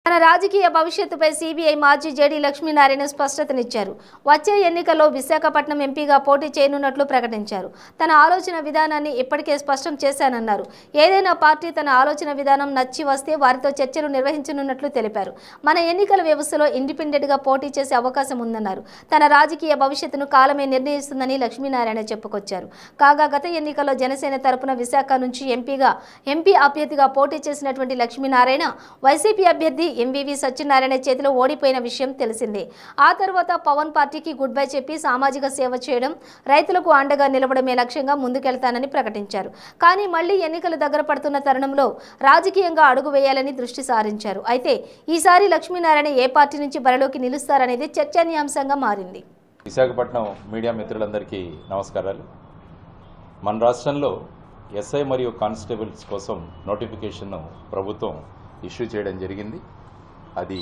తన రాజకీయ భవిష్యత్తుపై సిబిఐ మాజీ జేడీ లక్ష్మీనారాయణ స్పష్టతనిచ్చారు. వచ్చే ఎన్నికల్లో విశాఖపట్నం ఎంపీగా పోటీ చేయనున్నట్లు ప్రకటించారు. తన ఆలోచన విధానాన్ని ఇప్పటికే స్పష్టం చేశానన్నారు. ఏదైనా పార్టీ తన ఆలోచన విధానం నచ్చి వస్తే వారితో చర్చలు నిర్వహించనున్నట్లు తెలిపారు. మన ఎన్నికల వ్యవస్థలో ఇండిపెండెంట్గా పోటీ చేసే అవకాశం ఉందన్నారు. తన రాజకీయ భవిష్యత్తును కాలమే నిర్ణయిస్తుందని లక్ష్మీనారాయణ చెప్పుకొచ్చారు. కాగా గత ఎన్నికల్లో జనసేన తరపున విశాఖ నుంచి ఎంపీ అభ్యర్థిగా పోటీ చేసినటువంటి లక్ష్మీనారాయణ వైసీపీ అభ్యర్థి ఎంవివి సత్యనారాయణ చేతిలో ఓడిపోయిన విషయం తెలిసిందే. ఆ తర్వాత పవన్ పార్టీకి గుడ్ బై చెప్పి సామాజిక సేవ చేయడం, రైతులకు అండగా నిలవడమే లక్ష్యంగా ముందుకెళ్తానని ప్రకటించారు. కానీ మళ్లీ ఎన్నికలు దగ్గర పడుతున్న తరుణంలో రాజకీయంగా అడుగు వేయాలని దృష్టి సారించారు. అయితే ఈసారి లక్ష్మీనారాయణ ఏ పార్టీ నుంచి బరిలోకి నిలుస్తారనేది చర్చనీయాంశంగా మారింది. విశాఖపట్నం మీడియా మిత్రులందరికీ నమస్కారాలు. మన రాష్ట్రంలో ఎస్ఐ మరియు కానిస్టేబుల్స్ కోసం నోటిఫికేషన్ను ప్రభుత్వం ఇష్యూ చేయడం జరిగింది. అది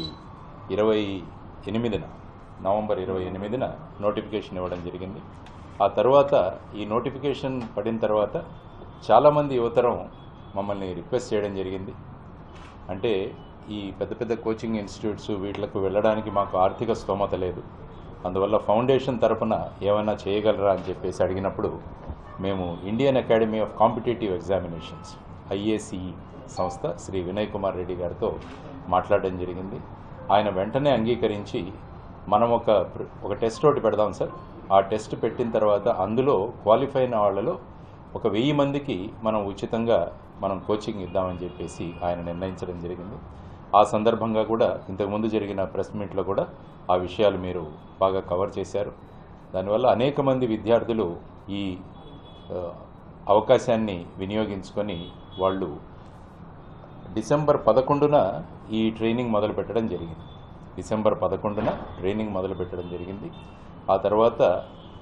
28న నవంబర్ 28న నోటిఫికేషన్ ఇవ్వడం జరిగింది. ఆ తర్వాత ఈ నోటిఫికేషన్ పడిన తర్వాత చాలామంది యువతరం మమ్మల్ని రిక్వెస్ట్ చేయడం జరిగింది. అంటే ఈ పెద్ద పెద్ద కోచింగ్ ఇన్స్టిట్యూట్స్ వీటికి వెళ్ళడానికి మాకు ఆర్థిక స్తోమత లేదు, అందువల్ల ఫౌండేషన్ తరపున ఏమైనా చేయగలరా అని చెప్పేసి అడిగినప్పుడు మేము Indian academy of competitive examinations IACE సంస్థ శ్రీ వినయ్ కుమార్ రెడ్డి గారితో మాట్లాడడం జరిగింది. ఆయన వెంటనే అంగీకరించి మనం ఒక టెస్ట్ ఒకటి పెడదాం సార్, ఆ టెస్ట్ పెట్టిన తర్వాత అందులో క్వాలిఫై అయిన వాళ్ళలో 1000 మందికి మనం ఉచితంగా కోచింగ్ ఇద్దామని చెప్పేసి ఆయన నిర్ణయించడం జరిగింది. ఆ సందర్భంగా కూడా ఇంతకుముందు జరిగిన ప్రెస్ మీట్లో కూడా ఆ విషయాలు మీరు బాగా కవర్ చేశారు. దానివల్ల అనేక మంది విద్యార్థులు ఈ అవకాశాన్ని వినియోగించుకొని వాళ్ళు డిసెంబర్ 11న ఈ ట్రైనింగ్ మొదలు పెట్టడం జరిగింది. డిసెంబర్ 11న ట్రైనింగ్ మొదలు పెట్టడం జరిగింది. ఆ తర్వాత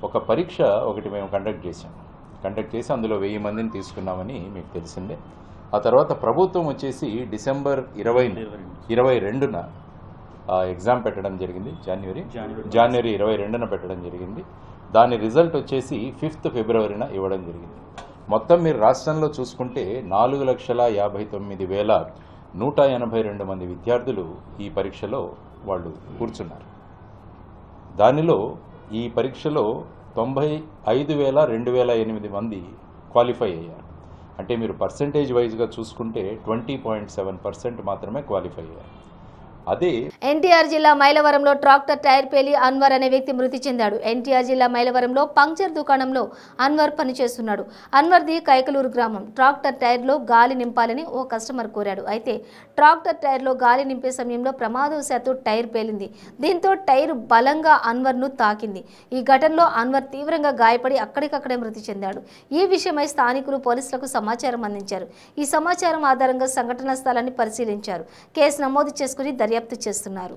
ఒక పరీక్ష ఒకటి మేము కండక్ట్ చేసి అందులో 1000 మందిని తీసుకున్నామని మీకు తెలిసిందే. ఆ తర్వాత ప్రభుత్వం వచ్చేసి డిసెంబర్ 22న ఎగ్జామ్ పెట్టడం జరిగింది. జనవరి 22న పెట్టడం జరిగింది. దాని రిజల్ట్ వచ్చేసి 5th ఫిబ్రవరిన ఇవ్వడం జరిగింది. మొత్తం మీరు రాష్ట్రంలో చూసుకుంటే 4,59,182 మంది విద్యార్థులు ఈ పరీక్షలో వాళ్ళు కూర్చున్నారు. దానిలో ఈ పరీక్షలో 95,208 మంది క్వాలిఫై అయ్యారు. అంటే మీరు పర్సంటేజ్ వైజ్గా చూసుకుంటే 20.7% మాత్రమే క్వాలిఫై అయ్యారు. అదే ఎన్టీఆర్ జిల్లా మైలవరంలో ట్రాక్టర్ టైర్ పేలి అన్వర్ అనే వ్యక్తి మృతి చెందాడు. ఎన్టీఆర్ జిల్లా మైలవరంలో పంక్చర్ దుకాణంలో అన్వర్ పనిచేస్తున్నాడు. అన్వర్ది కైకలూరు గ్రామం. ట్రాక్టర్ టైర్లో గాలి నింపాలని ఓ కస్టమర్ కోరాడు. అయితే ట్రాక్టర్ టైర్లో గాలి నింపే సమయంలో ప్రమాదవశాత్తు టైర్ పేలింది. దీంతో టైర్ బలంగా అన్వర్ను తాకింది. ఈ ఘటనలో అన్వర్ తీవ్రంగా గాయపడి అక్కడికక్కడే మృతి చెందాడు. ఈ విషయమై స్థానికులు పోలీసులకు సమాచారం అందించారు. ఈ సమాచారం ఆధారంగా సంఘటనా స్థలాన్ని పరిశీలించారు. కేసు నమోదు చేసుకుని దర్యాప్తు చేస్తున్నారు.